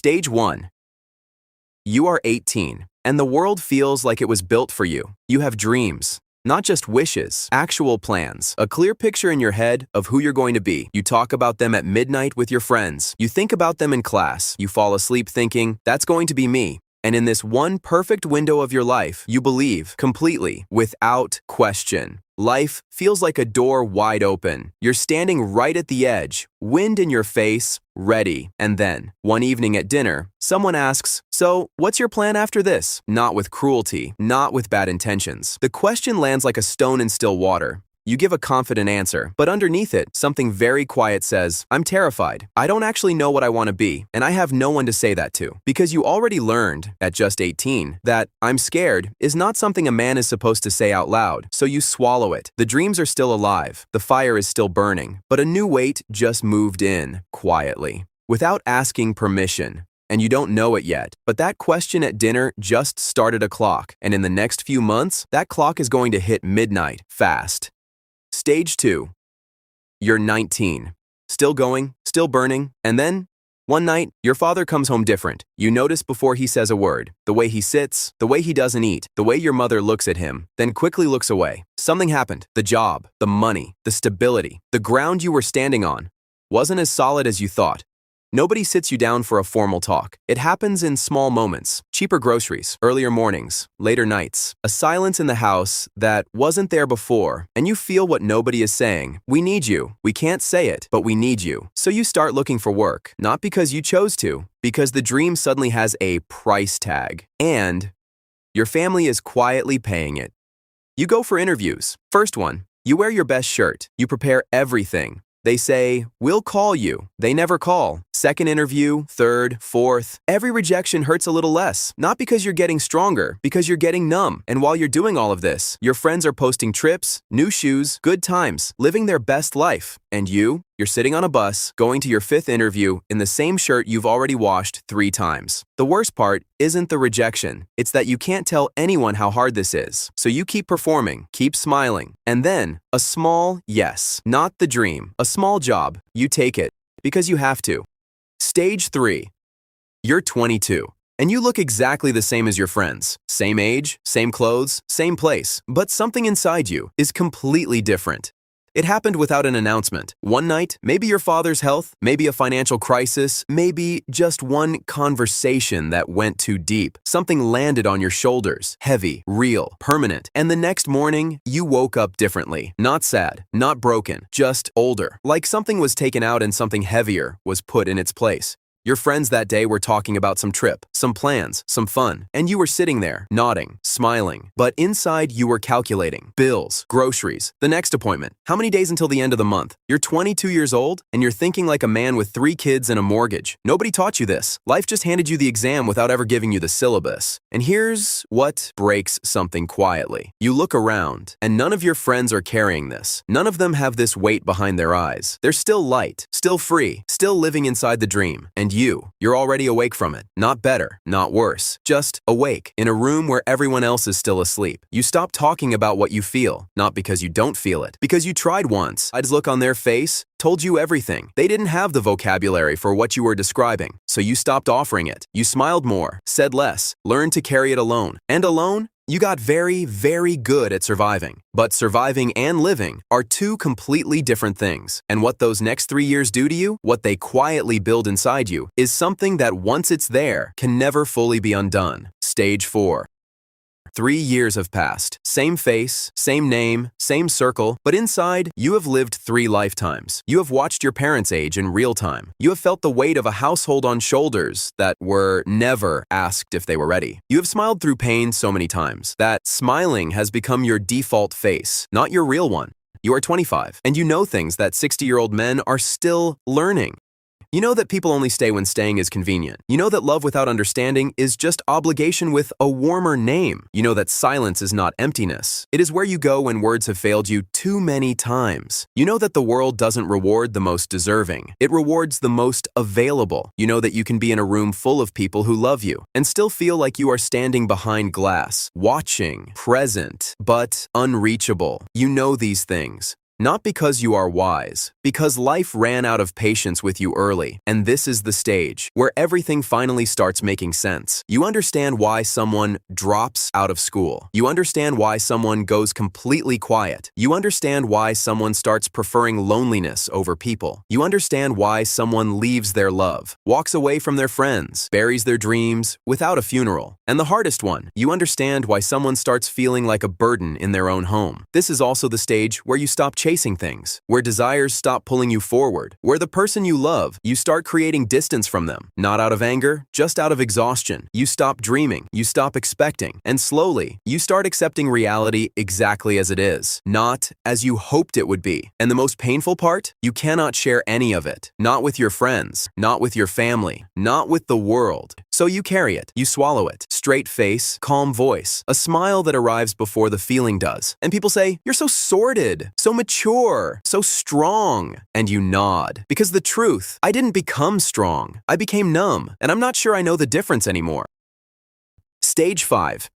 Stage 1. You are 18, and the world feels like it was built for you. You have dreams. Not just wishes, actual plans. A clear picture in your head of who you're going to be. You talk about them at midnight with your friends. You think about them in class. You fall asleep thinking, that's going to be me. And in this one perfect window of your life, you believe completely, without question. Life feels like a door wide open. You're standing right at the edge, wind in your face, ready. And then, one evening at dinner, someone asks, "So, what's your plan after this?" Not with cruelty, not with bad intentions. The question lands like a stone in still water. You give a confident answer, but underneath it, something very quiet says, "I'm terrified. I don't actually know what I want to be, and I have no one to say that to." Because you already learned, at just 18, that "I'm scared" is not something a man is supposed to say out loud, so you swallow it. The dreams are still alive, the fire is still burning, but a new weight just moved in, quietly, without asking permission. And you don't know it yet, but that question at dinner just started a clock, and in the next few months, that clock is going to hit midnight, fast. Stage 2. You're 19. Still going, still burning, and then, one night, your father comes home different. You notice before he says a word, the way he sits, the way he doesn't eat, the way your mother looks at him, then quickly looks away. Something happened. The job, the money, the stability, the ground you were standing on wasn't as solid as you thought. Nobody sits you down for a formal talk. It happens in small moments. Cheaper groceries, earlier mornings, later nights. A silence in the house that wasn't there before, and you feel what nobody is saying. We need you. We can't say it, but we need you. So you start looking for work, not because you chose to, because the dream suddenly has a price tag, and your family is quietly paying it. You go for interviews. First one, you wear your best shirt. You prepare everything. They say, "We'll call you." They never call. Second interview, third, fourth. Every rejection hurts a little less. Not because you're getting stronger, because you're getting numb. And while you're doing all of this, your friends are posting trips, new shoes, good times, living their best life. And you're sitting on a bus, going to your fifth interview in the same shirt you've already washed 3 times. The worst part isn't the rejection. It's that you can't tell anyone how hard this is. So you keep performing, keep smiling. And then, a small yes, not the dream, a small job. You take it, because you have to. Stage 3. You're 22. And you look exactly the same as your friends. Same age, same clothes, same place. But something inside you is completely different. It happened without an announcement. One night, maybe your father's health, maybe a financial crisis, maybe just one conversation that went too deep. Something landed on your shoulders, heavy, real, permanent. And the next morning, you woke up differently. Not sad, not broken, just older. Like something was taken out and something heavier was put in its place. Your friends that day were talking about some trip, some plans, some fun, and you were sitting there, nodding, smiling. But inside, you were calculating. Bills, groceries, the next appointment. How many days until the end of the month? You're 22 years old, and you're thinking like a man with 3 kids and a mortgage. Nobody taught you this. Life just handed you the exam without ever giving you the syllabus. And here's what breaks something quietly. You look around, and none of your friends are carrying this. None of them have this weight behind their eyes. They're still light, still free, still living inside the dream. And you're already awake from it. Not better, not worse. Just awake, in a room where everyone else is still asleep. You stop talking about what you feel, not because you don't feel it, because you tried once. I'd look on their face, told you everything. They didn't have the vocabulary for what you were describing, so you stopped offering it. You smiled more, said less, learned to carry it alone. And alone, you got very, very good at surviving. But surviving and living are 2 completely different things. And what those next 3 years do to you, what they quietly build inside you, is something that once it's there, can never fully be undone. Stage 4. 3 years have passed. Same face, same name, same circle, but inside, you have lived 3 lifetimes. You have watched your parents age in real time. You have felt the weight of a household on shoulders that were never asked if they were ready. You have smiled through pain so many times that smiling has become your default face, not your real one. You are 25, and you know things that 60-year-old men are still learning. You know that people only stay when staying is convenient. You know that love without understanding is just obligation with a warmer name. You know that silence is not emptiness. It is where you go when words have failed you too many times. You know that the world doesn't reward the most deserving. It rewards the most available. You know that you can be in a room full of people who love you and still feel like you are standing behind glass, watching, present, but unreachable. You know these things. Not because you are wise, because life ran out of patience with you early, and this is the stage where everything finally starts making sense. You understand why someone drops out of school. You understand why someone goes completely quiet. You understand why someone starts preferring loneliness over people. You understand why someone leaves their love, walks away from their friends, buries their dreams without a funeral. And the hardest one, you understand why someone starts feeling like a burden in their own home. This is also the stage where you stop chasing things, where desires stop pulling you forward, where the person you love, you start creating distance from them, not out of anger, just out of exhaustion. You stop dreaming, you stop expecting, and slowly, you start accepting reality exactly as it is, not as you hoped it would be. And the most painful part? You cannot share any of it, not with your friends, not with your family, not with the world. So you carry it, you swallow it, straight face, calm voice, a smile that arrives before the feeling does. And people say, "You're so sorted, so mature, so strong." And you nod. Because the truth, I didn't become strong. I became numb, and I'm not sure I know the difference anymore. Stage 5.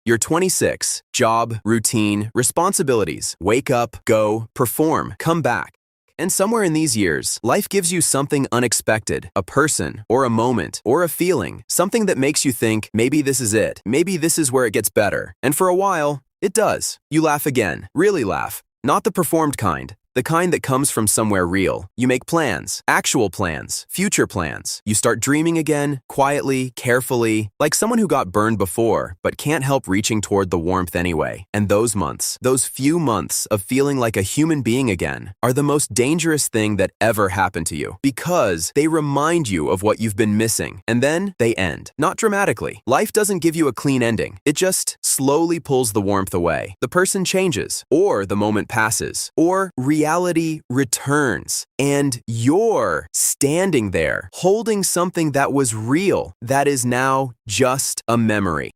You're 26, job, routine, responsibilities, wake up, go, perform, come back. And somewhere in these years, life gives you something unexpected, a person, or a moment, or a feeling, something that makes you think, maybe this is it, maybe this is where it gets better. And for a while, it does. You laugh again, really laugh, not the performed kind. The kind that comes from somewhere real. You make plans, actual plans, future plans. You start dreaming again, quietly, carefully, like someone who got burned before, but can't help reaching toward the warmth anyway. And those months, those few months of feeling like a human being again, are the most dangerous thing that ever happened to you, because they remind you of what you've been missing. And then they end. Not dramatically. Life doesn't give you a clean ending. It just slowly pulls the warmth away. The person changes, or the moment passes, or reality returns, and you're standing there holding something that was real that is now just a memory.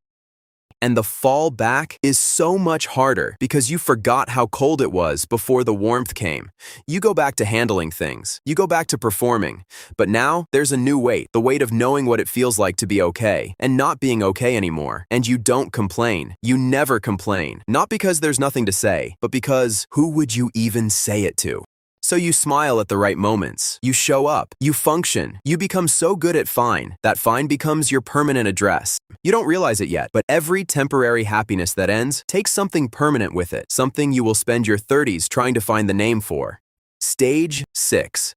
And the fall back is so much harder because you forgot how cold it was before the warmth came. You go back to handling things. You go back to performing. But now there's a new weight, the weight of knowing what it feels like to be okay and not being okay anymore. And you don't complain. You never complain. Not because there's nothing to say, but because who would you even say it to? So you smile at the right moments. You show up. You function. You become so good at fine that fine becomes your permanent address. You don't realize it yet, but every temporary happiness that ends takes something permanent with it, something you will spend your 30s trying to find the name for. Stage 6.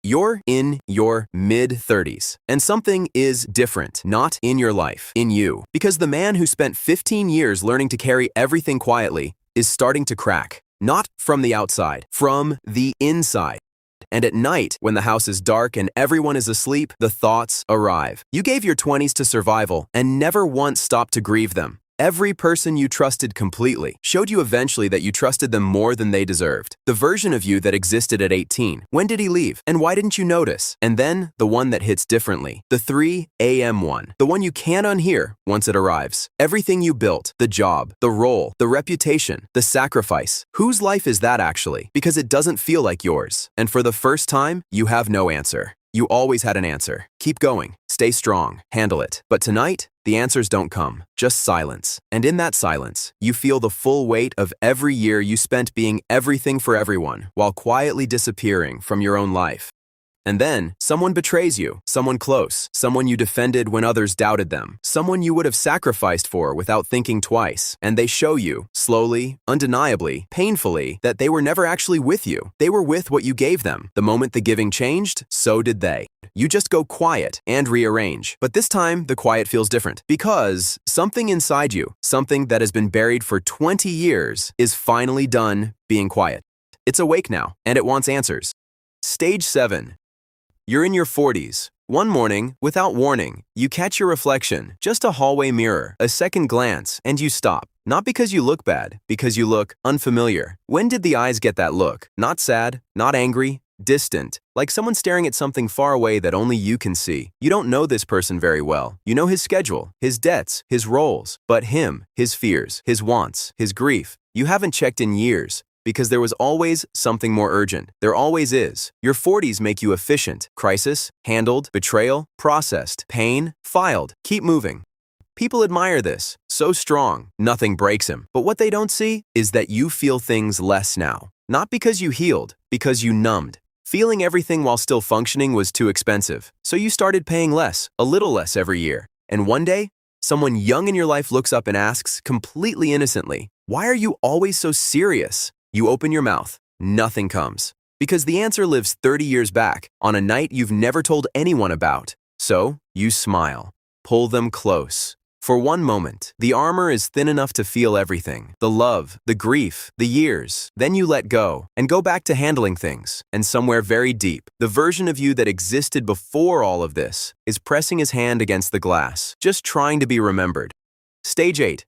You're in your mid-30s, and something is different, not in your life, in you. Because the man who spent 15 years learning to carry everything quietly is starting to crack. Not from the outside, from the inside. And at night, when the house is dark and everyone is asleep, the thoughts arrive. You gave your 20s to survival and never once stopped to grieve them. Every person you trusted completely showed you eventually that you trusted them more than they deserved. The version of you that existed at 18. When did he leave? And why didn't you notice? And then the one that hits differently. The 3 a.m. one. The one you can't unhear once it arrives. Everything you built, the job, the role, the reputation, the sacrifice. Whose life is that actually? Because it doesn't feel like yours. And for the first time, you have no answer. You always had an answer. Keep going. Stay strong. Handle it. But tonight, the answers don't come. Just silence. And in that silence, you feel the full weight of every year you spent being everything for everyone while quietly disappearing from your own life. And then, someone betrays you, someone close, someone you defended when others doubted them, someone you would have sacrificed for without thinking twice, and they show you, slowly, undeniably, painfully, that they were never actually with you. They were with what you gave them. The moment the giving changed, so did they. You just go quiet and rearrange. But this time, the quiet feels different, because something inside you, something that has been buried for 20 years, is finally done being quiet. It's awake now, and it wants answers. Stage 7. You're in your 40s. One morning, without warning, you catch your reflection, just a hallway mirror, a second glance, and you stop. Not because you look bad, because you look unfamiliar. When did the eyes get that look? Not sad, not angry, distant, like someone staring at something far away that only you can see. You don't know this person very well. You know his schedule, his debts, his roles, but him, his fears, his wants, his grief. You haven't checked in years. Because there was always something more urgent. There always is. Your 40s make you efficient. Crisis, handled, betrayal, processed, pain, filed. Keep moving. People admire this. So strong, nothing breaks him. But what they don't see is that you feel things less now. Not because you healed, because you numbed. Feeling everything while still functioning was too expensive, so you started paying less, a little less every year. And one day, someone young in your life looks up and asks, completely innocently, "Why are you always so serious?" You open your mouth. Nothing comes. Because the answer lives 30 years back, on a night you've never told anyone about. So, you smile. Pull them close. For one moment, the armor is thin enough to feel everything. The love, the grief, the years. Then you let go, and go back to handling things. And somewhere very deep, the version of you that existed before all of this is pressing his hand against the glass, just trying to be remembered. Stage 8.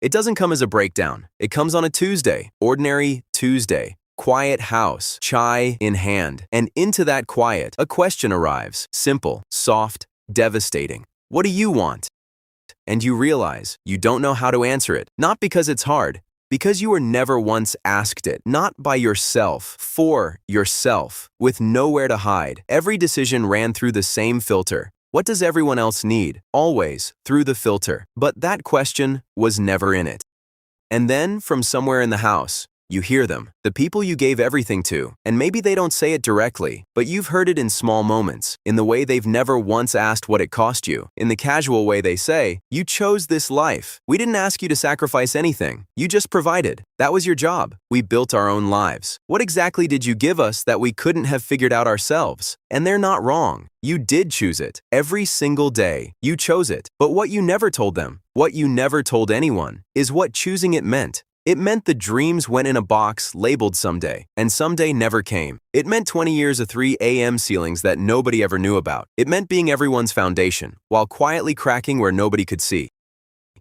It doesn't come as a breakdown. It comes on a Tuesday, ordinary Tuesday. Quiet house, chai in hand. And into that quiet, a question arrives. Simple, soft, devastating. What do you want? And you realize you don't know how to answer it. Not because it's hard, because you were never once asked it. Not by yourself, for yourself, with nowhere to hide. Every decision ran through the same filter. What does everyone else need? Always through the filter. But that question was never in it. And then, from somewhere in the house, you hear them, the people you gave everything to, and maybe they don't say it directly, but you've heard it in small moments, in the way they've never once asked what it cost you, in the casual way they say, "You chose this life. We didn't ask you to sacrifice anything. You just provided. That was your job. We built our own lives. What exactly did you give us that we couldn't have figured out ourselves?" And they're not wrong. You did choose it. Every single day, you chose it. But what you never told them, what you never told anyone, is what choosing it meant. It meant the dreams went in a box labeled someday, and someday never came. It meant 20 years of 3 a.m. ceilings that nobody ever knew about. It meant being everyone's foundation, while quietly cracking where nobody could see.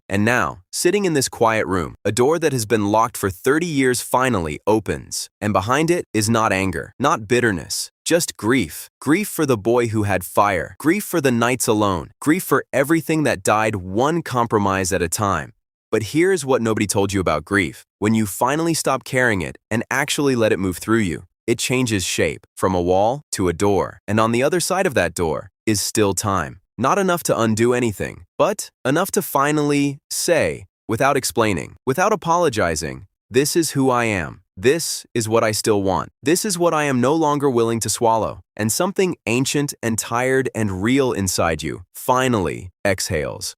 And now, sitting in this quiet room, a door that has been locked for 30 years finally opens. And behind it is not anger, not bitterness, just grief. Grief for the boy who had fire. Grief for the nights alone. Grief for everything that died one compromise at a time. But here's what nobody told you about grief. When you finally stop carrying it and actually let it move through you, it changes shape, from a wall to a door. And on the other side of that door is still time. Not enough to undo anything, but enough to finally say, without explaining, without apologizing, "This is who I am. This is what I still want. This is what I am no longer willing to swallow." And something ancient and tired and real inside you finally exhales.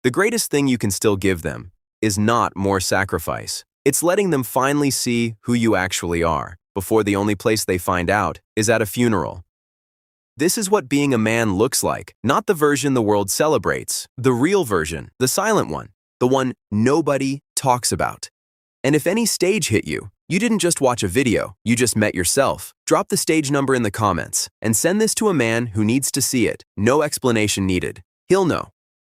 The greatest thing you can still give them is not more sacrifice. It's letting them finally see who you actually are, before the only place they find out is at a funeral. This is what being a man looks like, not the version the world celebrates, the real version, the silent one, the one nobody talks about. And if any stage hit you, you didn't just watch a video, you just met yourself. Drop the stage number in the comments and send this to a man who needs to see it. No explanation needed. He'll know.